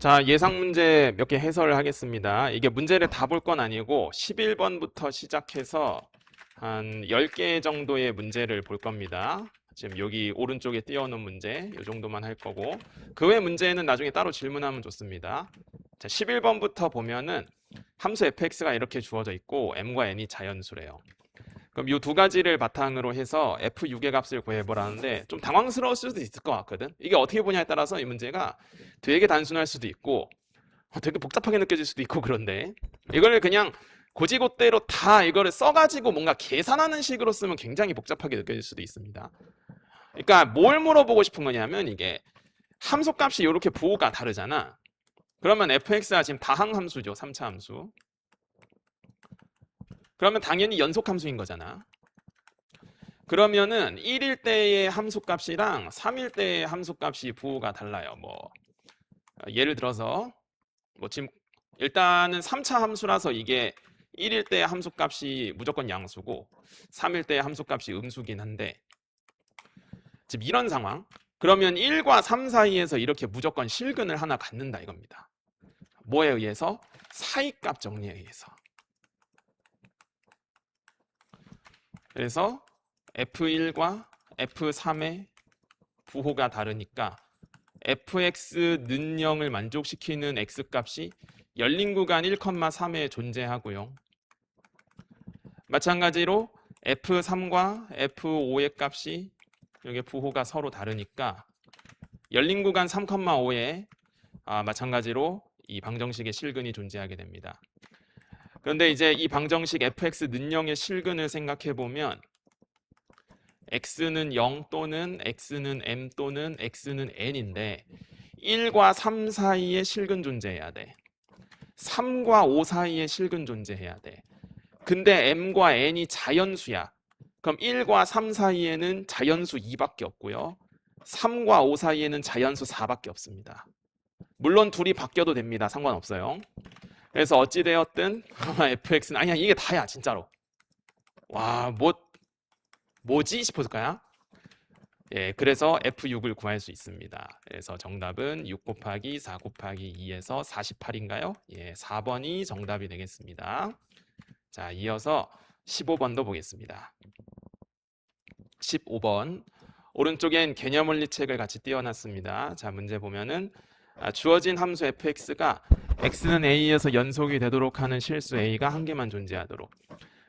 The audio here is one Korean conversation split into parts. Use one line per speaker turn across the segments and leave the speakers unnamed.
자, 예상 문제 몇 개 해설을 하겠습니다. 이게 문제를 다 볼 건 아니고 11번부터 시작해서 한 10개 정도의 문제를 볼 겁니다. 지금 여기 오른쪽에 띄워놓은 문제 이 정도만 할 거고 그 외 문제는 나중에 따로 질문하면 좋습니다. 자, 11번부터 보면은 함수 fx가 이렇게 주어져 있고 m과 n이 자연수래요. 그럼 이 두 가지를 바탕으로 해서 f6의 값을 구해보라는데 좀 당황스러울 수도 있을 것 같거든. 이게 어떻게 보냐에 따라서 이 문제가 되게 단순할 수도 있고 되게 복잡하게 느껴질 수도 있고 그런데 이걸 그냥 고지고대로 다 이거를 써가지고 뭔가 계산하는 식으로 쓰면 굉장히 복잡하게 느껴질 수도 있습니다. 그러니까 뭘 물어보고 싶은 거냐면 이게 함수값이 이렇게 부호가 다르잖아. 그러면 fx가 지금 다항함수죠. 3차 함수. 그러면 당연히 연속함수인 거잖아. 그러면은 1일 때의 함수값이랑 3일 때의 함수값이 부호가 달라요. 뭐 예를 들어서 뭐 지금 일단은 3차 함수라서 이게 1일 때 함수값이 무조건 양수고 3일 때 함수값이 음수긴 한데 지금 이런 상황 그러면 1과 3 사이에서 이렇게 무조건 실근을 하나 갖는다 이겁니다. 뭐에 의해서? 사이값 정리에 의해서. 그래서 F1과 F3의 부호가 다르니까 fx 는 0을 만족시키는 x값이 열린 구간 1,3에 존재하고요. 마찬가지로 f3과 f5의 값이 여기 부호가 서로 다르니까 열린 구간 3,5에 마찬가지로 이 방정식의 실근이 존재하게 됩니다. 그런데 이제 이 방정식 fx 는 0의 실근을 생각해 보면 x는 0 또는 x는 m 또는 x는 n인데 1과 3 사이에 실근 존재해야 돼. 3과 5 사이에 실근 존재해야 돼. 근데 m과 n이 자연수야. 그럼 1과 3 사이에는 자연수 2밖에 없고요. 3과 5 사이에는 자연수 4밖에 없습니다. 물론 둘이 바뀌어도 됩니다. 상관없어요. 그래서 어찌되었든 fx는 아니야 이게 다야 진짜로. 와 뭐지 싶었을까요? 예, 그래서 F6을 구할 수 있습니다. 그래서 정답은 6 곱하기 4 곱하기 2에서 48인가요? 예, 4번이 정답이 되겠습니다. 자, 이어서 15번도 보겠습니다. 15번. 오른쪽엔 개념원리 책을 같이 띄워놨습니다. 자, 문제 보면은 주어진 함수 fx가 x는 a에서 연속이 되도록 하는 실수 a가 한 개만 존재하도록.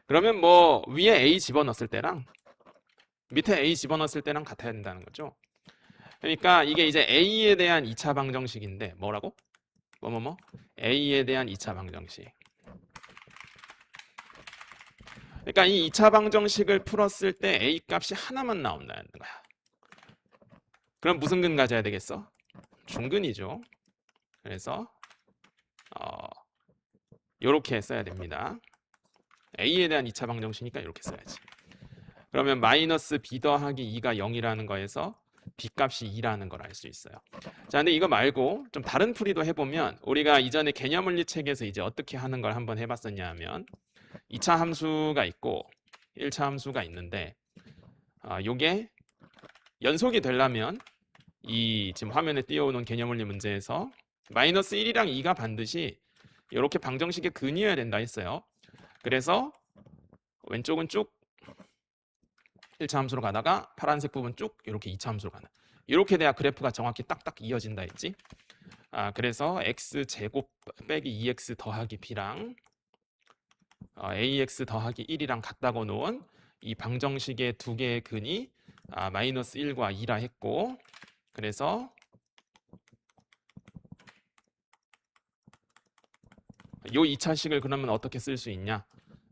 그러면 뭐 위에 a 집어넣었을 때랑 밑에 a 집어넣었을 때랑 같아야 된다는 거죠. 그러니까 이게 이제 A에 대한 2차 방정식인데 뭐라고? A에 대한 2차 방정식. 그러니까 이 2차 방정식을 풀었을 때 A 값이 하나만 나온다는 거야. 그럼 무슨 근 가져야 되겠어? 중근이죠. 그래서 이렇게 써야 됩니다. A에 대한 2차 방정식이니까 이렇게 써야지. 그러면 마이너스 B 더하기 2가 0이라는 거에서 B값이 2라는 걸 알 수 있어요. 자, 근데 이거 말고 좀 다른 풀이도 해보면 우리가 이전에 개념원리 책에서 이제 어떻게 하는 걸 한번 해봤었냐 하면 2차 함수가 있고 1차 함수가 있는데 요게 연속이 되려면 이 지금 화면에 띄워놓은 개념원리 문제에서 마이너스 1이랑 2가 반드시 이렇게 방정식의 근이어야 된다 했어요. 그래서 왼쪽은 쭉 1차 함수로 가다가 파란색 부분 쭉 이렇게 2차 함수로 가는 이렇게 돼야 그래프가 정확히 딱딱 이어진다 했지. 그래서 x제곱 빼기 2x 더하기 b랑 ax 더하기 1이랑 같다고 놓은 이 방정식의 두 개의 근이 마이너스 1과 2라 했고 그래서 요 2차식을 그러면 어떻게 쓸 수 있냐?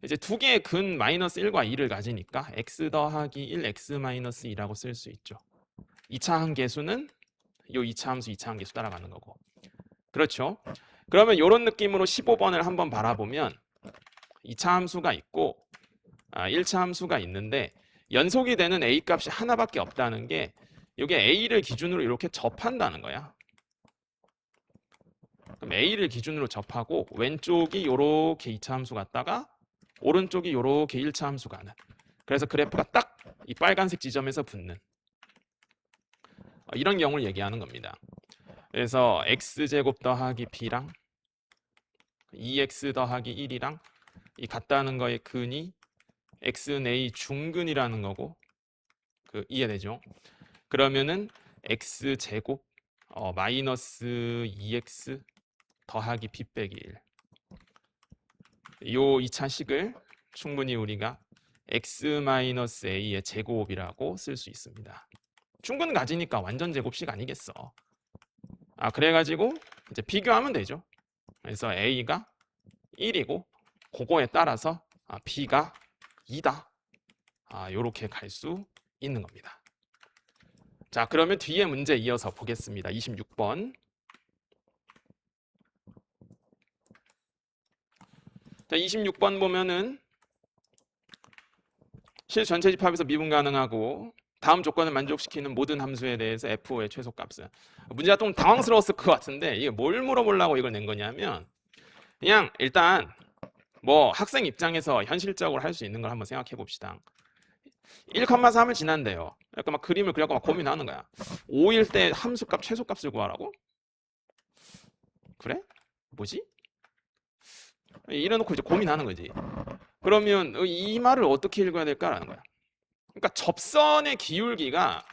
이제 두 개의 근 마이너스 1과 2를 가지니까 x 더하기 1 x 마이너스 2라고 쓸 수 있죠. 2차 함계수는 요 2차 함수 2차 함계수 따라가는 거고. 그렇죠? 그러면 이런 느낌으로 15번을 한번 바라보면 2차 함수가 있고 1차 함수가 있는데 연속이 되는 a 값이 하나밖에 없다는 게 이게 a를 기준으로 이렇게 접한다는 거야. 그럼 a를 기준으로 접하고 왼쪽이 이렇게 2차 함수 갔다가 오른쪽이 이렇게 1차 함수 가는. 그래서 그래프가 딱 이 빨간색 지점에서 붙는 이런 경우를 얘기하는 겁니다. 그래서 x제곱 더하기 b랑 2x 더하기 1이랑 이 같다는 거의 근이 x는 a 중근이라는 거고 이해되죠? 그러면은 x제곱 마이너스 2x 더하기 b 빼기 1. 요 2차식을 충분히 우리가 x-a의 제곱이라고 쓸 수 있습니다. 중근 가지니까 완전 제곱식 아니겠어. 그래가지고 이제 비교하면 되죠. 그래서 a가 1이고 그거에 따라서 b가 2다. 요렇게 갈 수 있는 겁니다. 자, 그러면 뒤에 문제 이어서 보겠습니다. 26번. 자, 26번 보면은 실 전체 집합에서 미분 가능하고 다음 조건을 만족시키는 모든 함수에 대해서 f5의 최소값은. 문제가 좀 당황스러웠을 것 같은데 이게 뭘 물어보려고 이걸 낸 거냐면 그냥 일단 뭐 학생 입장에서 현실적으로 할 수 있는 걸 한번 생각해 봅시다. 1,3을 지난대요. 그러니까 막 그림을 그려고 막 고민하는 거야. 5일 때 함수값 최소값을 구하라고? 그래? 뭐지? 이래놓고 이제 고민하는 거지. 그러면 이 말을 어떻게 읽어야 될까라는 거야. 그러니까 접선의 기울기가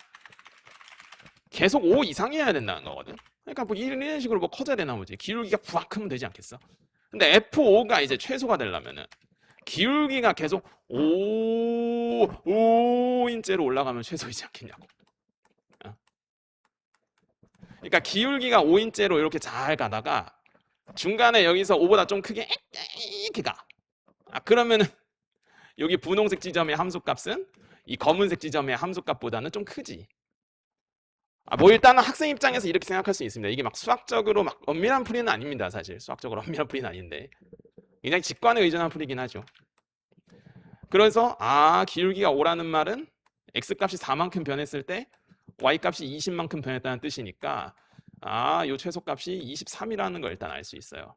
계속 5 이상이어야 된다는 거거든. 그러니까 뭐 이런 식으로 뭐 커져야 되나 보지. 기울기가 부악 크면 되지 않겠어? 근데 F5가 이제 최소가 되려면은 기울기가 계속 5인째로 올라가면 최소이지 않겠냐고. 그러니까 기울기가 5인째로 이렇게 잘 가다가 중간에 여기서 5보다 좀 크게 이렇게 가. 그러면은 여기 분홍색 지점의 함수값은 이 검은색 지점의 함수값보다는 좀 크지. 뭐 일단은 학생 입장에서 이렇게 생각할 수 있습니다. 이게 막 수학적으로 막 엄밀한 풀이는 아닙니다. 사실 수학적으로 엄밀한 풀이는 아닌데 굉장히 직관에 의존한 풀이긴 하죠. 그래서 기울기가 5라는 말은 x값이 4만큼 변했을 때 y값이 20만큼 변했다는 뜻이니까 요 최소값이 23이라는 걸 일단 알 수 있어요.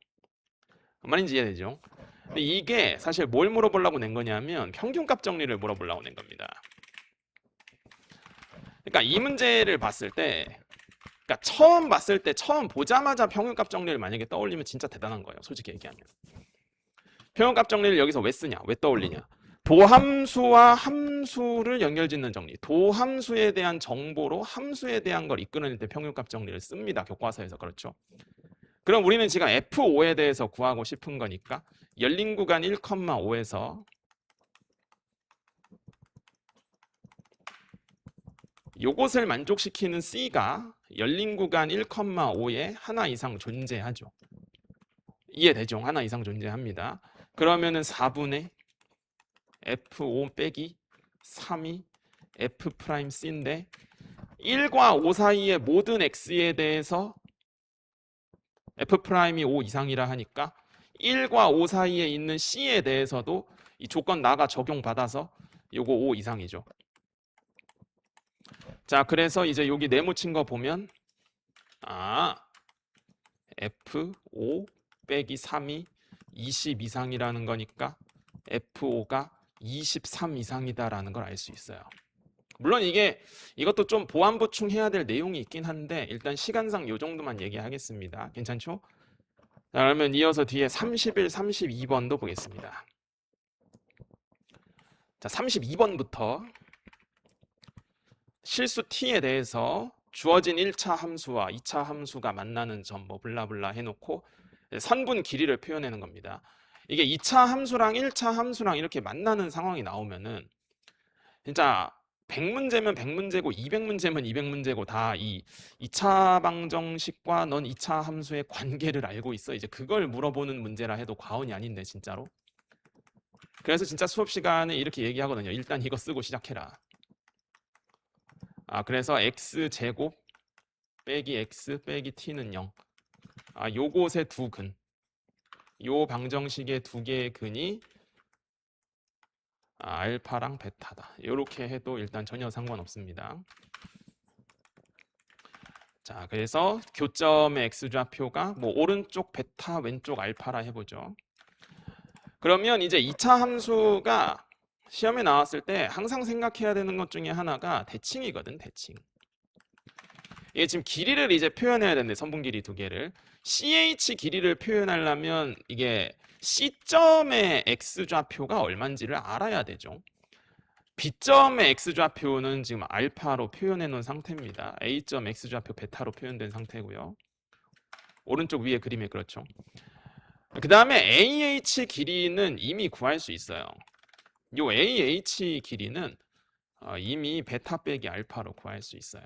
뭔 말인지 이해되죠? 근데 이게 사실 뭘 물어보려고 낸 거냐면 평균값 정리를 물어보려고 낸 겁니다. 그러니까 이 문제를 봤을 때 그러니까 처음 봤을 때 처음 보자마자 평균값 정리를 만약에 떠올리면 진짜 대단한 거예요. 솔직히 얘기하면. 평균값 정리를 여기서 왜 쓰냐? 왜 떠올리냐? 도함수와 함수를 연결짓는 정리. 도함수에 대한 정보로 함수에 대한 걸 이끌어낼 때 평균값 정리를 씁니다. 교과서에서. 그렇죠? 그럼 우리는 지금 F5에 대해서 구하고 싶은 거니까 열린 구간 1,5에서 요것을 만족시키는 C가 열린 구간 1,5에 하나 이상 존재하죠. 이해되죠? 하나 이상 존재합니다. 그러면은 4분의 F5 빼기 3이 F'C인데 1과 5 사이의 모든 X에 대해서 F'이 5 이상이라 하니까 1과 5 사이에 있는 C에 대해서도 이 조건 나가 적용받아서 요거 5 이상이죠. 자, 그래서 이제 여기 네모친 거 보면 F5 빼기 3이 20 이상이라는 거니까 F5가 23 이상이다라는 걸 알 수 있어요. 물론 이것도 좀 보완 보충해야 될 내용이 있긴 한데 일단 시간상 이 정도만 얘기하겠습니다. 괜찮죠? 자, 그러면 이어서 뒤에 31, 32번도 보겠습니다. 자, 32번부터 실수 t에 대해서 주어진 1차 함수와 2차 함수가 만나는 점 뭐 블라블라 해놓고 선분 길이를 표현하는 겁니다. 이게 2차 함수랑 1차 함수랑 이렇게 만나는 상황이 나오면은 진짜 100문제면 100문제고 200문제면 200문제고 다 이 2차 방정식과 넌 2차 함수의 관계를 알고 있어. 이제 그걸 물어보는 문제라 해도 과언이 아닌데 진짜로. 그래서 진짜 수업 시간에 이렇게 얘기하거든요. 일단 이거 쓰고 시작해라. 그래서 x제곱 빼기 x 빼기 t는 0. 요곳의 두 근. 요 방정식의 두 개의 근이 알파랑 베타다. 이렇게 해도 일단 전혀 상관없습니다. 자, 그래서 교점의 x좌표가 뭐 오른쪽 베타, 왼쪽 알파라 해보죠. 그러면 이제 2차 함수가 시험에 나왔을 때 항상 생각해야 되는 것 중에 하나가 대칭이거든, 대칭. 이게 지금 길이를 이제 표현해야 되는데 선분 길이 두 개를 CH 길이를 표현하려면 이게 C점의 x좌표가 얼마인지를 알아야 되죠. B점의 x좌표는 지금 알파로 표현해 놓은 상태입니다. A점 x좌표 베타로 표현된 상태고요. 오른쪽 위에 그림에 그렇죠. 그 다음에 AH 길이는 이미 구할 수 있어요. 요 AH 길이는 이미 베타 빼기 알파로 구할 수 있어요.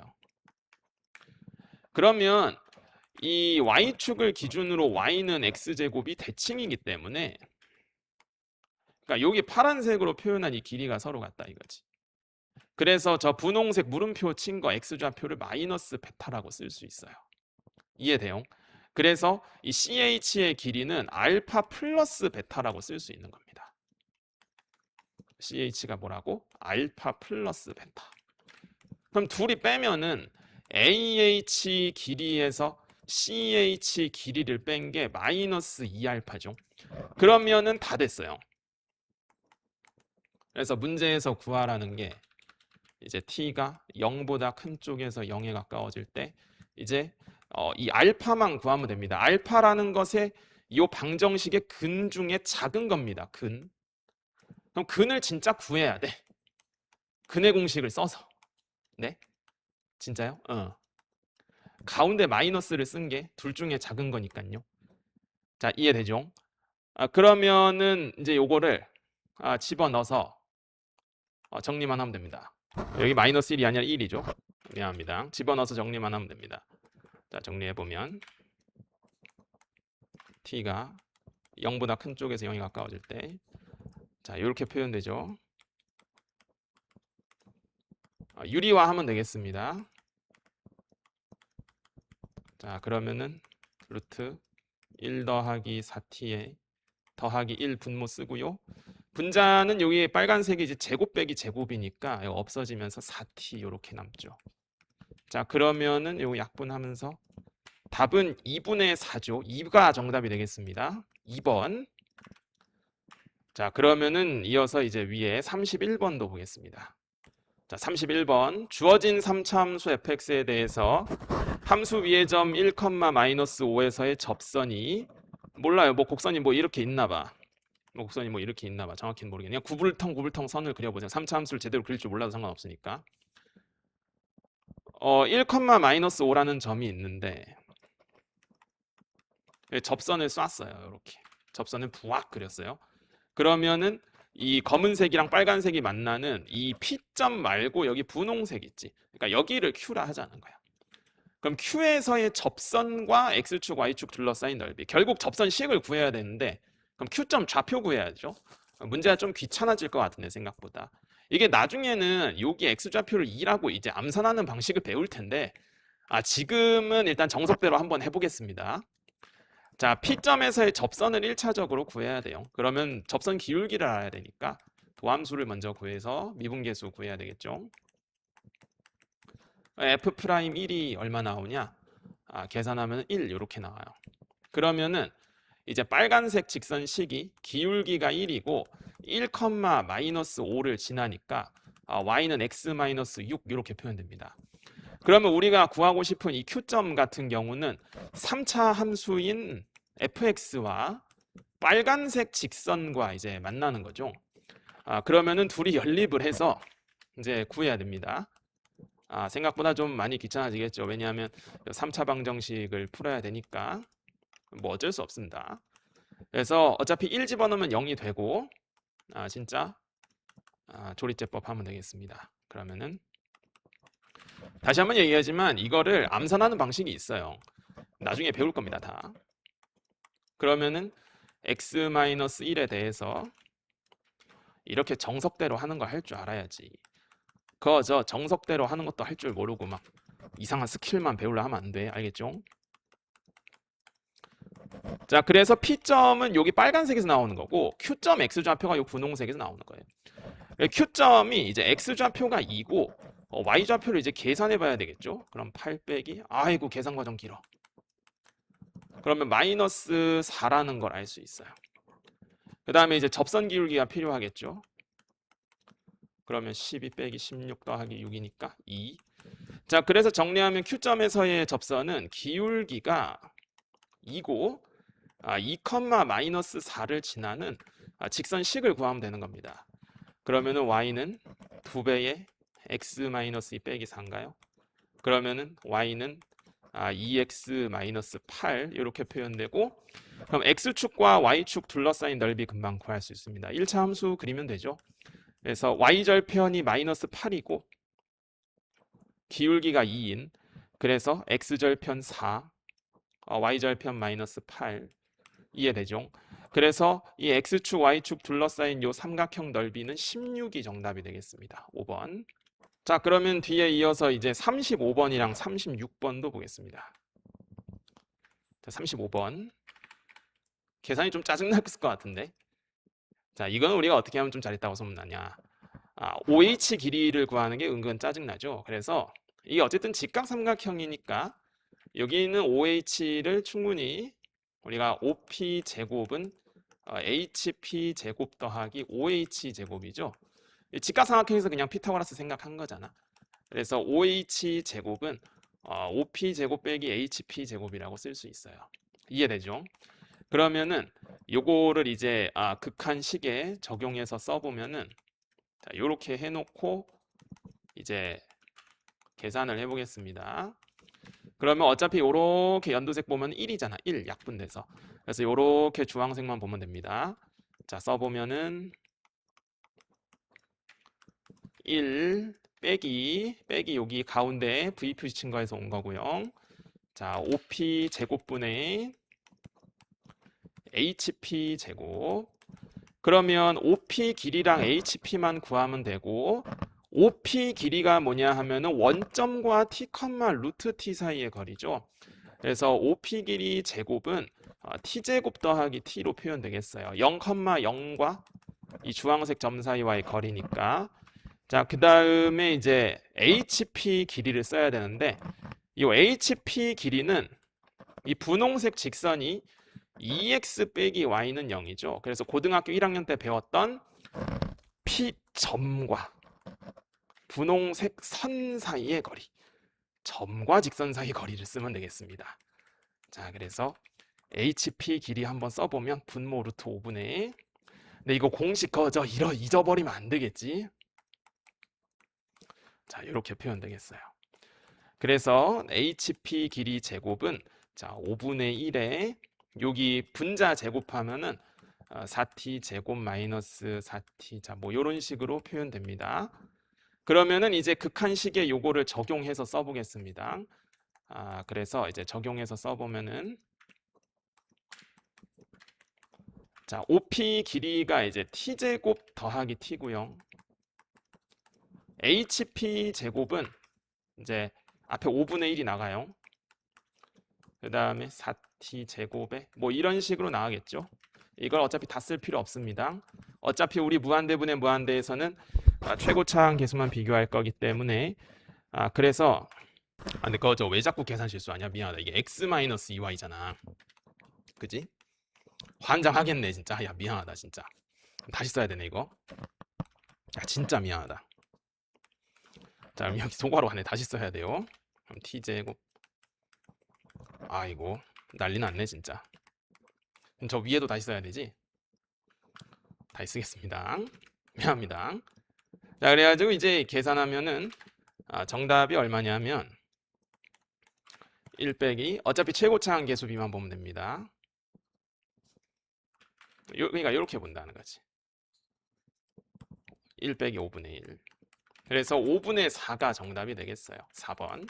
그러면 이 y축을 기준으로 y는 x제곱이 대칭이기 때문에 그러니까 여기 파란색으로 표현한 이 길이가 서로 같다 이거지. 그래서 저 분홍색 물음표 친 거 x좌표를 마이너스 베타라고 쓸 수 있어요. 이해돼요? 그래서 이 CH의 길이는 알파 플러스 베타라고 쓸 수 있는 겁니다. CH가 뭐라고? 알파 플러스 베타. 그럼 둘이 빼면은 AH 길이에서 CH 길이를 뺀 게 마이너스 2알파죠. 그러면은 다 됐어요. 그래서 문제에서 구하라는 게 이제 t가 0보다 큰 쪽에서 0에 가까워질 때 이제 이 알파만 구하면 됩니다. 알파라는 것의 이 방정식의 근 중에 작은 겁니다. 근. 그럼 근을 진짜 구해야 돼. 근의 공식을 써서. 네? 진짜요? 가운데 마이너스를 쓴 게 둘 중에 작은 거니까요. 자, 이해되죠? 그러면은 이제 요거를 집어넣어서 정리만 하면 됩니다. 여기 마이너스 1이 아니라 1이죠. 미안합니다. 집어넣어서 정리만 하면 됩니다. 자, 정리해보면 t가 0보다 큰 쪽에서 0이 가까워질 때 자, 이렇게 표현되죠. 유리화하면 되겠습니다. 자, 그러면은 루트 1 더하기 4t에 더하기 1 분모 쓰고요. 분자는 여기 빨간색이 이제 제곱 빼기 제곱이니까 이거 없어지면서 4t 이렇게 남죠. 자, 그러면은 이거 약분하면서 답은 2분의 4죠. 2가 정답이 되겠습니다. 2번. 자, 그러면은 이어서 이제 위에 31번도 보겠습니다. 자, 31번. 주어진 3차 함수 fx에 대해서 함수 위의 점 1, 마이너스 5에서의 접선이 몰라요. 뭐 곡선이 뭐 이렇게 있나 봐. 뭐 곡선이 뭐 이렇게 있나 봐. 정확히는 모르겠네요. 구불텅 선을 그려보세요. 3차 함수를 제대로 그릴 줄 몰라도 상관없으니까. 1, 마이너스 5라는 점이 있는데 접선을 쐈어요. 이렇게. 접선을 부악 그렸어요. 그러면은 이 검은색이랑 빨간색이 만나는 이 P점 말고 여기 분홍색 있지. 그러니까 여기를 Q라 하자는 거야. 그럼 Q에서의 접선과 X축, Y축 둘러싸인 넓이. 결국 접선식을 구해야 되는데 그럼 Q점 좌표 구해야죠. 문제가 좀 귀찮아질 것 같은데 생각보다. 이게 나중에는 여기 X좌표를 2라고 이제 암산하는 방식을 배울 텐데 지금은 일단 정석대로 한번 해보겠습니다. 자, P점에서의 접선을 1차적으로 구해야 돼요. 그러면 접선 기울기를 알아야 되니까 도함수를 먼저 구해서 미분계수 구해야 되겠죠. F'1이 얼마 나오냐? 계산하면 1 이렇게 나와요. 그러면은 이제 빨간색 직선식이 기울기가 1이고 1, 마이너스 5를 지나니까 y는 x 마이너스 6 이렇게 표현됩니다. 그러면 우리가 구하고 싶은 이 Q점 같은 경우는 3차 함수인 fx와 빨간색 직선과 이제 만나는 거죠. 그러면은 둘이 연립을 해서 이제 구해야 됩니다. 생각보다 좀 많이 귀찮아지겠죠. 왜냐하면 3차 방정식을 풀어야 되니까 뭐 어쩔 수 없습니다. 그래서 어차피 1 집어넣으면 0이 되고 진짜 조리제법 하면 되겠습니다. 그러면은 다시 한번 얘기하지만 이거를 암산하는 방식이 있어요. 나중에 배울 겁니다. 다. 그러면은 x-1에 대해서 이렇게 정석대로 하는 거 할 줄 알아야지. 그저 정석대로 하는 것도 할 줄 모르고 막 이상한 스킬만 배우려 하면 안 돼. 알겠죠? 자, 그래서 P점은 여기 빨간색에서 나오는 거고 Q점 X좌표가 이 분홍색에서 나오는 거예요. Q점이 이제 X좌표가 2고 Y좌표를 이제 계산해 봐야 되겠죠? 그럼 8 빼기 아이고 계산 과정 길어. 그러면 마이너스 4라는 걸 알 수 있어요. 그 다음에 이제 접선 기울기가 필요하겠죠? 그러면 12 빼기 16 더하기 6이니까 2. 자, 그래서 정리하면 Q점에서의 접선은 기울기가 2고 2, 마이너스 4를 지나는 직선식을 구하면 되는 겁니다. 그러면은 y는 2배의 x 마이너스 2 빼기 4인가요? 그러면은 y는 2x 마이너스 8 이렇게 표현되고, 그럼 x축과 y축 둘러싸인 넓이 금방 구할 수 있습니다. 1차 함수 그리면 되죠. 그래서 y절편이 마이너스 8이고 기울기가 2인, 그래서 x절편 4, y절편 마이너스 8 이해되죠? 그래서 이 x축, y축 둘러싸인 요 삼각형 넓이는 16이 정답이 되겠습니다. 5번. 자, 그러면 뒤에 이어서 이제 35번이랑 36번도 보겠습니다. 자, 35번. 계산이 좀 짜증날 것 같은데. 자, 이건 우리가 어떻게 하면 좀 잘했다고 소문나냐. OH 길이를 구하는 게 은근 짜증나죠. 그래서 이게 어쨌든 직각삼각형이니까 여기는 OH를 충분히 우리가 OP 제곱은 HP 제곱 더하기 OH 제곱이죠. 직각삼각형에서 그냥 피타고라스 생각한 거잖아. 그래서 OH 제곱은 OP 제곱 빼기 HP 제곱이라고 쓸 수 있어요. 이해되죠? 그러면은 요거를 이제 극한식에 적용해서 써보면은 자, 요렇게 해놓고 이제 계산을 해보겠습니다. 그러면 어차피 요렇게 연두색 보면 1이잖아. 1 약분돼서. 그래서 요렇게 주황색만 보면 됩니다. 자, 써보면은 1 빼기 여기 가운데 V 표시 친 거에서 온 거고요. 자, OP 제곱분의 HP 제곱. 그러면 OP 길이랑 HP만 구하면 되고, OP 길이가 뭐냐 하면은 원점과 T, 루트 T 사이의 거리죠. 그래서 OP 길이 제곱은 T제곱 더하기 T로 표현되겠어요. 0,0과 이 주황색 점 사이와의 거리니까. 자, 그 다음에 이제 HP 길이를 써야 되는데, 이 HP 길이는 이 분홍색 직선이 2x 빼기 y는 0이죠. 그래서 고등학교 1학년 때 배웠던 P점과 분홍색 선 사이의 거리, 점과 직선 사이 거리를 쓰면 되겠습니다. 자, 그래서 HP 길이 한번 써보면 분모 루트 5분의, 근데 이거 공식 거저 잊어버리면 안 되겠지. 자, 이렇게 표현되겠어요. 그래서 HP 길이 제곱은 자 5분의 1에 여기 분자 제곱하면은 4t 제곱 마이너스 4t, 자 뭐 이런 식으로 표현됩니다. 그러면은 이제 극한식에 요거를 적용해서 써보겠습니다. 그래서 이제 적용해서 써보면은 자 OP 길이가 이제 t 제곱 더하기 t고요. HP 제곱은 이제 앞에 5분의 1이 나가요. 그 다음에 4t 제곱에 뭐 이런 식으로 나가겠죠. 이걸 어차피 다 쓸 필요 없습니다. 어차피 우리 무한대분의 무한대에서는 최고차항 계수만 비교할 거기 때문에 그래서 근데 그거 왜 자꾸 계산 실수 아니야? 미안하다. 이게 x-2y잖아. 그지? 환장하겠네 진짜. 야 미안하다 진짜. 다시 써야 되네 이거. 야 진짜 미안하다. 자 그럼 여기 소괄호 안에 다시 써야 돼요. 그럼 t제곱. 아이고 난리 났네 진짜. 그럼 저 위에도 다시 써야 되지? 다시 쓰겠습니다. 미안합니다. 자 그래가지고 이제 계산하면은 정답이 얼마냐면 1 빼기 어차피 최고차항 계수 비만 보면 됩니다. 그러니까 이렇게 본다는 거지. 1 빼기 5분의 1. 그래서 5분의 4가 정답이 되겠어요. 4번.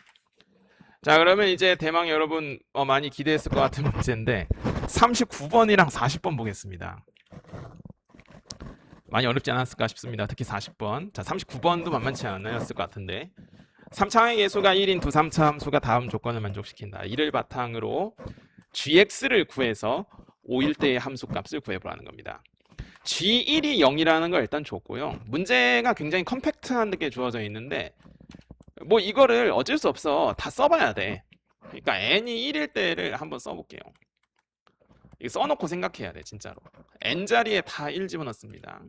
자 그러면 이제 대망 여러분 많이 기대했을 것 같은 문제인데 39번이랑 40번 보겠습니다. 많이 어렵지 않았을까 싶습니다. 특히 40번. 자 39번도 만만치 않았을 것 같은데 3차항의 계수가 1인 두 3차 함수가 다음 조건을 만족시킨다. 이를 바탕으로 gx를 구해서 5일 때의 함수 값을 구해보라는 겁니다. g1이 0이라는 걸 일단 줬고요. 문제가 굉장히 컴팩트한 게 주어져 있는데 뭐 이거를 어쩔 수 없어. 다 써봐야 돼. 그러니까 n이 1일 때를 한번 써볼게요. 이거 써놓고 생각해야 돼 진짜로. n자리에 다 1 집어넣습니다.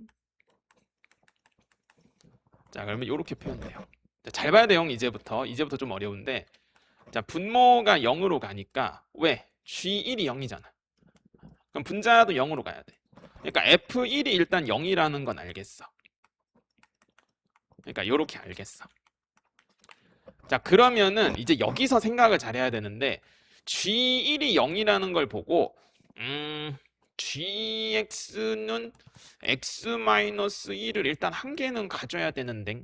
자 그러면 이렇게 표현돼요. 잘 봐야 돼요. 이제부터 좀 어려운데, 자, 분모가 0으로 가니까 왜? G1이 0이잖아. 그럼 분자도 0으로 가야 돼. 그러니까 F1이 일단 0이라는 건 알겠어. 그러니까 요렇게 알겠어. 자, 그러면은 이제 여기서 생각을 잘해야 되는데, G1이 0이라는 걸 보고 GX는 X-1을 일단 한 개는 가져야 되는데,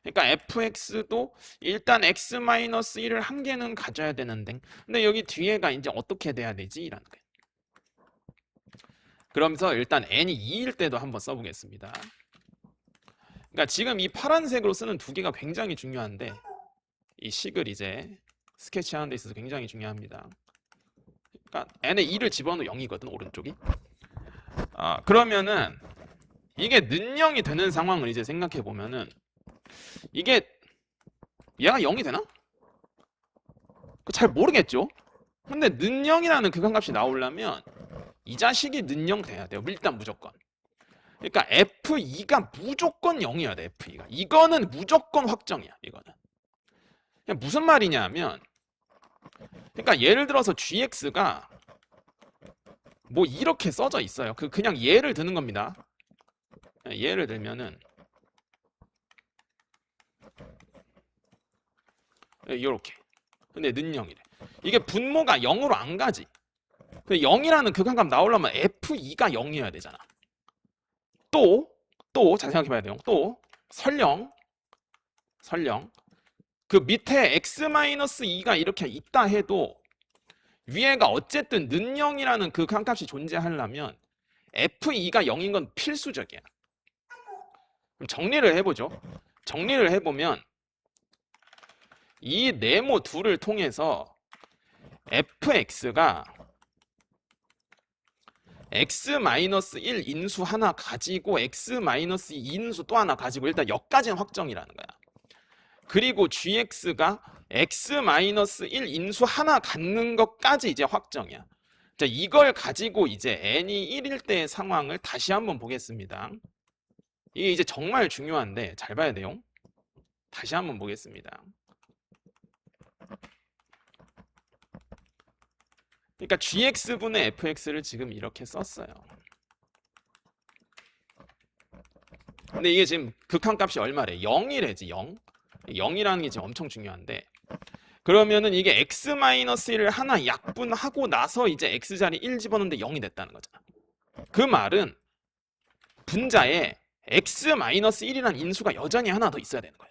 그러니까 fx도 일단 x-1을 한 개는 가져야 되는데, 근데 여기 뒤에가 이제 어떻게 돼야 되지? 이라는 거예요. 그러면서 일단 n이 2일 때도 한번 써보겠습니다. 그러니까 지금 이 파란색으로 쓰는 두 개가 굉장히 중요한데, 이 식을 이제 스케치하는 데 있어서 굉장히 중요합니다. 그러니까 n에 2를 집어넣으면 0이거든, 오른쪽이. 그러면은 이게 는영이 되는 상황을 이제 생각해 보면은, 이게 얘가 0이 되나? 잘 모르겠죠? 근데 는영이라는 극한값이 나오려면 이 자식이 는영 돼야 돼요. 일단 무조건. 그러니까 F2가 무조건 0이어야 돼. F2가. 이거는 무조건 확정이야. 이거는. 그냥 무슨 말이냐면, 그러니까 예를 들어서 GX가 뭐 이렇게 써져 있어요. 그냥 예를 드는 겁니다. 예를 들면은 이렇게. 근데 는영이래. 이게 분모가 0으로 안 가지. 0이라는 극한값 나오려면 F2가 0이어야 되잖아. 또 잘 생각해봐야 돼요. 또 설령 그 밑에 x-2가 이렇게 있다 해도 위에가 어쨌든 는영이라는 그 극한값이 존재하려면 f2가 0인 건 필수적이야. 그럼 정리를 해보죠. 정리를 해보면 이 네모 둘을 통해서 fx가 x-1 인수 하나 가지고 x-2 인수 또 하나 가지고 일단 여기까지는 확정이라는 거야. 그리고 gx가 x-1 인수 하나 갖는 것까지 이제 확정이야. 자, 이걸 가지고 이제 n이 1일 때의 상황을 다시 한번 보겠습니다. 이게 이제 정말 중요한데 잘 봐야 돼요. 다시 한번 보겠습니다. 그러니까 gx분의 fx를 지금 이렇게 썼어요. 근데 이게 지금 극한값이 얼마래? 0이래지, 0. 0이라는 게 지금 엄청 중요한데, 그러면은 이게 x-1을 하나 약분하고 나서 이제 x자리 1 집어넣는데 0이 됐다는 거잖아. 그 말은 분자에 x-1이라는 인수가 여전히 하나 더 있어야 되는 거야.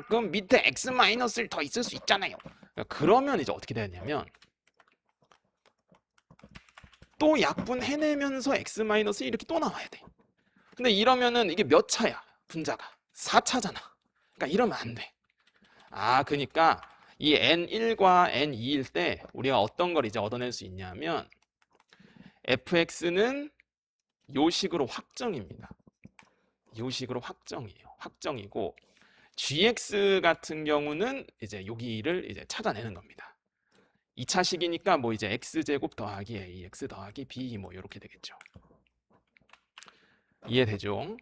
그럼 밑에 x-를 더 있을 수 있잖아요. 그러면 이제 어떻게 되냐면 또 약분해내면서 x-1 이렇게 또 나와야 돼. 근데 이러면은 이게 몇 차야? 분자가 4차잖아. 그러니까 이러면 안 돼. 그러니까 이 n1과 n2일 때 우리가 어떤 걸 이제 얻어낼 수 있냐면 fx는 요 식으로 확정입니다. 요 식으로 확정이에요. 확정이고 gx 같은 경우는 이제 여기를 이제 찾아내는 겁니다. 2차식이니까 뭐 이제 x제곱 더하기 ax 더하기 b 뭐 이렇게 되겠죠. 이해되죠?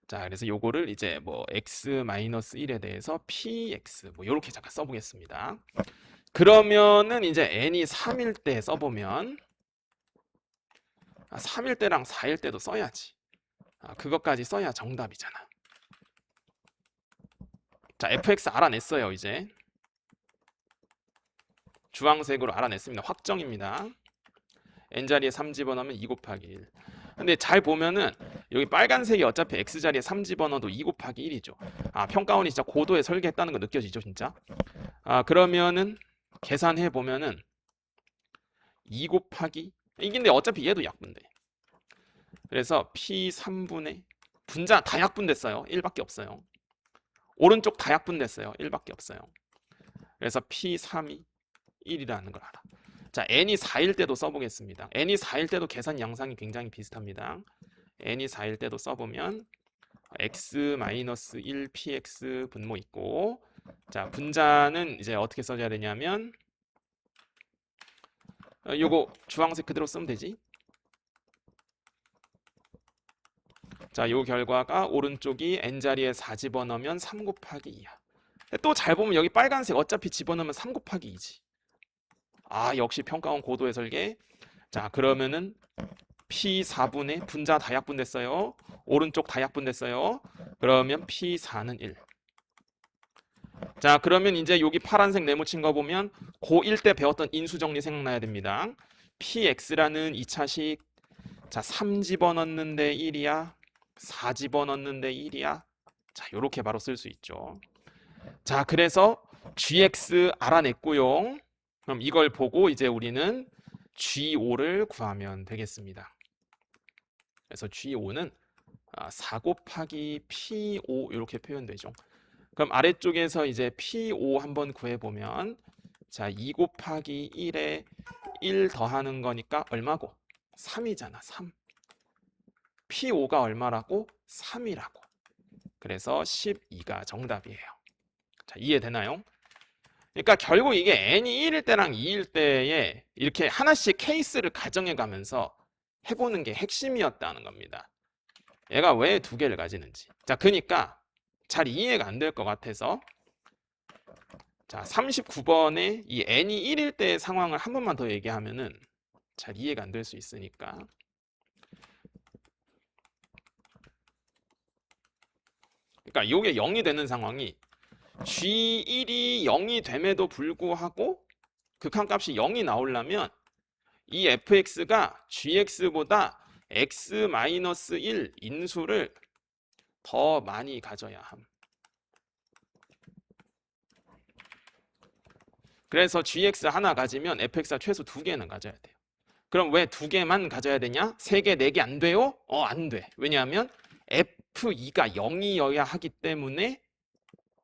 자, 그래서 요거를 이제 뭐 x-1에 대해서 px 뭐 이렇게 잠깐 써보겠습니다. 그러면은 이제 n이 3일 때 써보면 3일 때랑 4일 때도 써야지. 그것까지 써야 정답이잖아. 자, fx 알아냈어요. 이제 주황색으로 알아냈습니다. 확정입니다. n자리에 3 집어넣으면 2 곱하기 1. 근데 잘 보면은 여기 빨간색이 어차피 x자리에 3 집어넣어도 2 곱하기 1이죠. 평가원이 진짜 고도에 설계했다는 거 느껴지죠, 진짜? 그러면은 계산해 보면은 2 곱하기 이게 근데 어차피 얘도 약분돼. 그래서 p3분의 분자 다 약분됐어요. 1밖에 없어요. 오른쪽 다 약분됐어요. 1밖에 없어요. 그래서 p3이 1이라는 걸 알아. 자, n이 4일 때도 써보겠습니다. n이 4일 때도 계산 양상이 굉장히 비슷합니다. n이 4일 때도 써보면 x-1 px 분모 있고, 자, 분자는 이제 어떻게 써줘야 되냐면 요거 주황색 그대로 쓰면 되지. 자, 요 결과가 오른쪽이 n자리에 4 집어넣으면 3 곱하기 2야. 또 잘 보면 여기 빨간색 어차피 집어넣으면 3 곱하기 2지. 아, 역시 평가원 고도의 설계. 자, 그러면은 P4분의 분자 다 약분됐어요. 오른쪽 다 약분됐어요. 그러면 P4는 1. 자, 그러면 이제 여기 파란색 네모친 거 보면 고1 때 배웠던 인수정리 생각나야 됩니다. PX라는 2차식. 자, 3 집어넣는데 1이야. 4 집어넣는데 1이야. 자, 요렇게 바로 쓸 수 있죠. 자, 그래서 GX 알아냈고요. 그럼 이걸 보고 이제 우리는 G5를 구하면 되겠습니다. 그래서 G5는 4 곱하기 P5 이렇게 표현되죠. 그럼 아래쪽에서 이제 P5 한번 구해보면 자, 2 곱하기 1에 1 더하는 거니까 얼마고? 3이잖아. 3. P5가 얼마라고? 3이라고. 그래서 12가 정답이에요. 자, 이해되나요? 그러니까 결국 이게 n이 1일 때랑 2일 때에 이렇게 하나씩 케이스를 가정해 가면서 해보는 게 핵심이었다는 겁니다. 얘가 왜 두 개를 가지는지. 자, 그러니까 잘 이해가 안 될 것 같아서 자, 39번에 이 n이 1일 때의 상황을 한 번만 더 얘기하면은 잘 이해가 안 될 수 있으니까. 그러니까 이게 0이 되는 상황이 G1이 0이 됨에도 불구하고 극한값이 0이 나오려면 이 fx가 gx보다 x-1 인수를 더 많이 가져야 함. 그래서 gx 하나 가지면 fx가 최소 2개는 가져야 돼요. 그럼 왜 2개만 가져야 되냐? 3개, 4개 안 돼요? 안 돼. 왜냐하면 f2가 0이어야 하기 때문에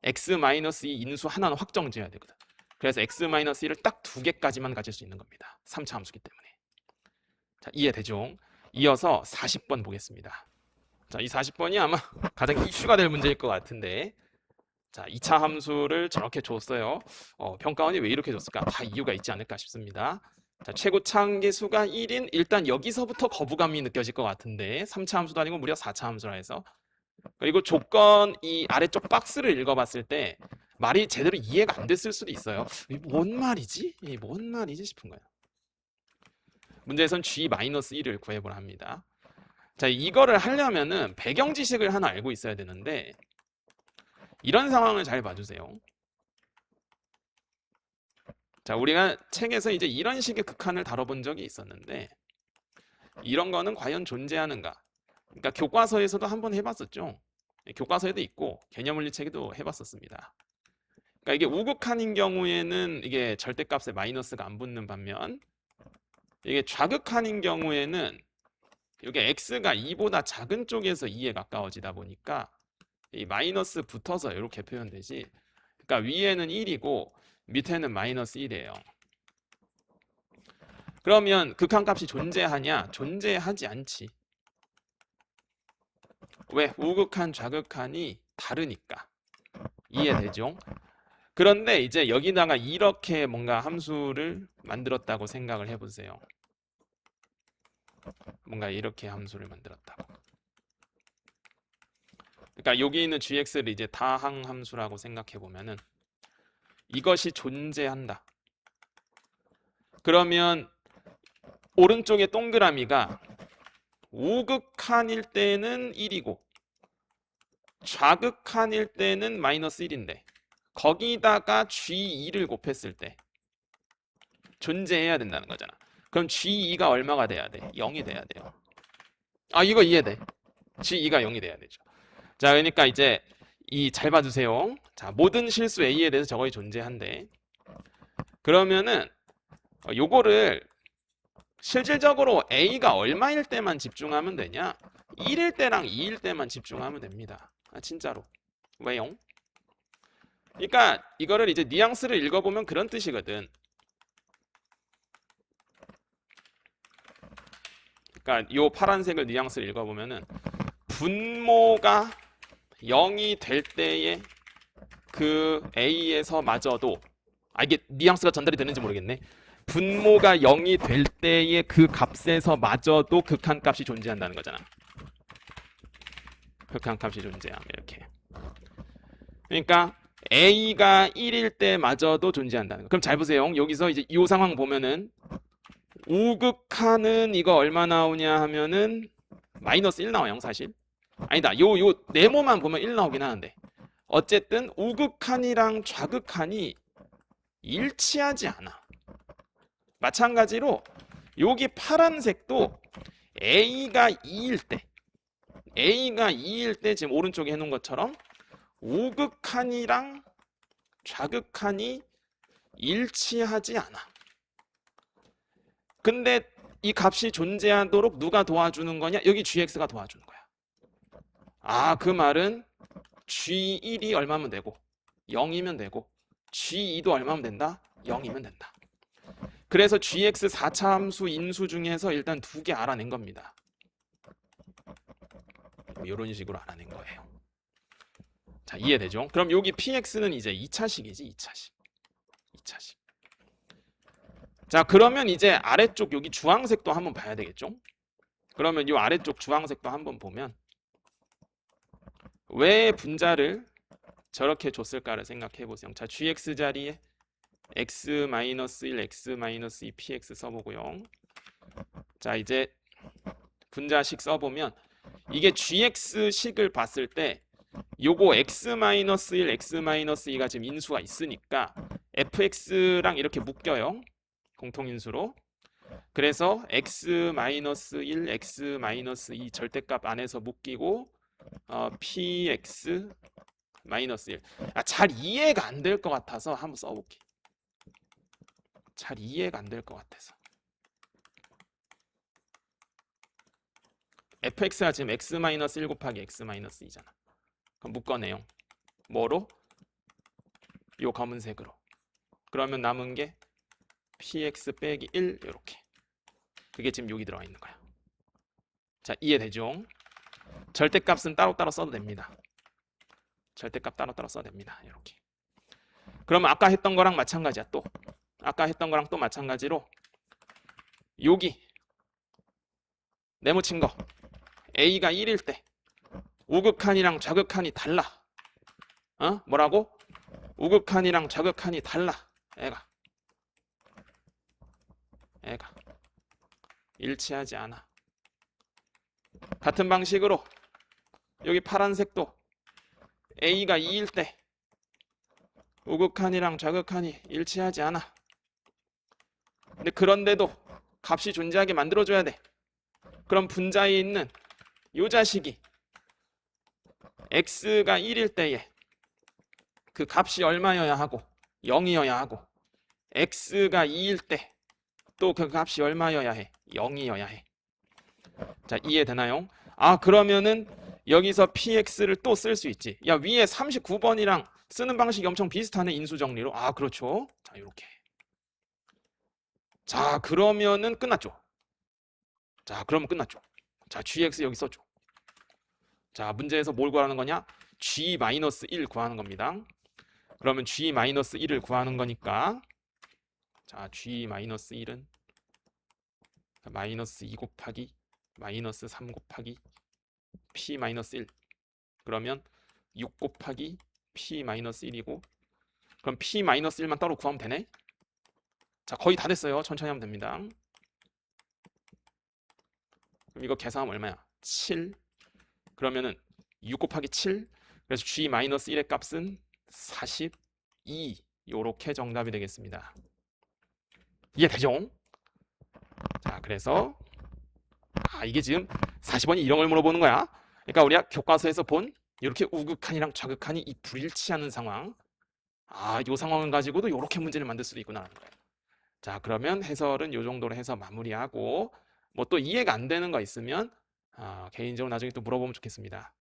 x-2 인수 하나는 확정지어야 되거든. 그래서 x-1을 딱 2개까지만 가질 수 있는 겁니다. 3차 함수기 때문에. 자, 이해되죠? 이어서 40번 보겠습니다. 자, 이 40번이 아마 가장 이슈가 될 문제일 것 같은데, 자, 2차 함수를 저렇게 줬어요. 평가원이 왜 이렇게 줬을까? 다 이유가 있지 않을까 싶습니다. 자, 최고 차항계수가 1인 일단 여기서부터 거부감이 느껴질 것 같은데 3차 함수도 아니고 무려 4차 함수라 해서. 그리고 조건 이 아래쪽 박스를 읽어봤을 때 말이 제대로 이해가 안 됐을 수도 있어요. 이게 뭔 말이지? 이게 뭔 말이지 싶은 거예요. 문제에선 G-1을 구해보라 합니다. 자, 이거를 하려면은 배경 지식을 하나 알고 있어야 되는데 이런 상황을 잘 봐주세요. 자, 우리가 책에서 이제 이런 식의 극한을 다뤄본 적이 있었는데 이런 거는 과연 존재하는가? 그러니까 교과서에서도 한번 해봤었죠. 교과서에도 있고 개념물리책에도 해봤었습니다. 그러니까 이게 우극한인 경우에는 이게 절대값에 마이너스가 안 붙는 반면 이게 좌극한인 경우에는 이게 x가 2보다 작은 쪽에서 2에 가까워지다 보니까 이 마이너스 붙어서 이렇게 표현되지. 그러니까 위에는 1이고 밑에는 마이너스 1이에요. 그러면 극한값이 존재하냐? 존재하지 않지. 왜? 우극한, 좌극한이 다르니까. 이해되죠? 그런데 이제 여기다가 이렇게 뭔가 함수를 만들었다고 생각을 해보세요. 뭔가 이렇게 함수를 만들었다고. 그러니까 여기 있는 gx를 이제 다항 함수라고 생각해 보면은 이것이 존재한다. 그러면 오른쪽에 동그라미가 우극한일 때는 1이고 좌극한일 때는 마이너스 1인데 거기다가 G2를 곱했을 때 존재해야 된다는 거잖아. 그럼 G2가 얼마가 돼야 돼? 0이 돼야 돼요. 이거 이해돼. G2가 0이 돼야 되죠. 자, 그러니까 이제 잘 봐주세요. 자, 모든 실수 A에 대해서 저거이 존재한대. 그러면은 요거를 실질적으로 A가 얼마일 때만 집중하면 되냐? 1일 때랑 2일 때만 집중하면 됩니다. 진짜로. 왜요? 그러니까 이거를 이제 뉘앙스를 읽어보면 그런 뜻이거든. 그러니까 요 파란색을 뉘앙스를 읽어보면은 분모가 0이 될 때의 그 A에서 마저도 이게 뉘앙스가 전달이 되는지 모르겠네. 분모가 0이 될 때의 그 값에서 마저도 극한값이 존재한다는 거잖아. 극한값이 존재함. 이렇게. 그러니까 a가 1일 때마저도 존재한다는 거. 그럼 잘 보세요. 여기서 이제 이 상황 보면은 우극한은 이거 얼마 나오냐 하면은 마이너스 1 나와요, 사실. 아니다. 요 네모만 보면 1 나오긴 하는데. 어쨌든 우극한이랑 좌극한이 일치하지 않아. 마찬가지로 여기 파란색도 a가 2일 때 지금 오른쪽에 해놓은 것처럼 우극한이랑 좌극한이 일치하지 않아. 근데 이 값이 존재하도록 누가 도와주는 거냐? 여기 gx가 도와주는 거야. 아, 그 말은 g1이 얼마면 되고 0이면 되고 g2도 얼마면 된다? 0이면 된다. 그래서 gx 4차 함수 인수 중에서 일단 2개 알아낸 겁니다. 이런 식으로 알아낸 거예요. 자, 이해되죠? 그럼 여기 px는 이제 2차식이지, 2차식. 자, 그러면 이제 아래쪽 여기 주황색도 한번 봐야 되겠죠? 그러면 이 아래쪽 주황색도 한번 보면 왜 분자를 저렇게 줬을까를 생각해 보세요. 자, gx 자리에 x-1, x-2 px 써보고요. 자, 이제 분자식 써보면 이게 gx식을 봤을 때 요거 x-1, x-2가 지금 인수가 있으니까 fx랑 이렇게 묶여요. 공통인수로. 그래서 x-1, x-2 절대값 안에서 묶이고 px-1. 잘 이해가 안 될 것 같아서 한번 써볼게. 잘 이해가 안 될 것 같아서. fx가 지금 x-1 곱하기 x-2잖아. 그럼 묶어내요. 뭐로? 요 검은색으로. 그러면 남은 게 px 빼기 1 이렇게. 그게 지금 여기 들어가 있는 거야. 자, 이해되죠? 절대값은 따로따로 써도 됩니다. 절대값 따로따로 써도 됩니다. 이렇게. 그러면 아까 했던 거랑 마찬가지야. 또 아까 했던 거랑 또 마찬가지로 여기 네모친 거 a가 1일 때 우극한이랑 좌극한이 달라. 뭐라고? 우극한이랑 좌극한이 달라. 애가 일치하지 않아. 같은 방식으로 여기 파란색도 a가 2일 때 우극한이랑 좌극한이 일치하지 않아. 근데 그런데도 값이 존재하게 만들어줘야 돼. 그럼 분자에 있는 요 자식이 x가 1일 때에 그 값이 얼마여야 하고 0이어야 하고 x가 2일 때 또 그 값이 얼마여야 해? 0이어야 해. 자, 이해되나요? 아, 그러면은 여기서 px를 또 쓸 수 있지. 야, 위에 39번이랑 쓰는 방식이 엄청 비슷하네, 인수정리로. 아, 그렇죠. 자, 이렇게. 자, 그러면은 끝났죠. 자, 그러면 끝났죠. 자, gx 여기 써줘. 자, 문제에서 뭘 구하는 거냐? g-1 구하는 겁니다. 그러면 g-1을 구하는 거니까 자, g-1은 마이너스 2 곱하기 마이너스 3 곱하기 p-1 그러면 6 곱하기 p-1이고 그럼 p-1만 따로 구하면 되네. 자, 거의 다 됐어요. 천천히 하면 됩니다. 그럼 이거 계산하면 얼마야? 7. 그러면은 6 곱하기 7. 그래서 g-1의 값은 42. 요렇게 정답이 되겠습니다. 이해되죠? 자, 그래서 이게 지금 40번이 이런 걸 물어보는 거야. 그러니까 우리가 교과서에서 본 이렇게 우극한이랑 좌극한이 이 불일치하는 상황. 이 상황을 가지고도 이렇게 문제를 만들 수도 있구나라는 거예요. 자, 그러면 해설은 이 정도로 해서 마무리하고 뭐 또 이해가 안 되는 거 있으면 개인적으로 나중에 또 물어보면 좋겠습니다.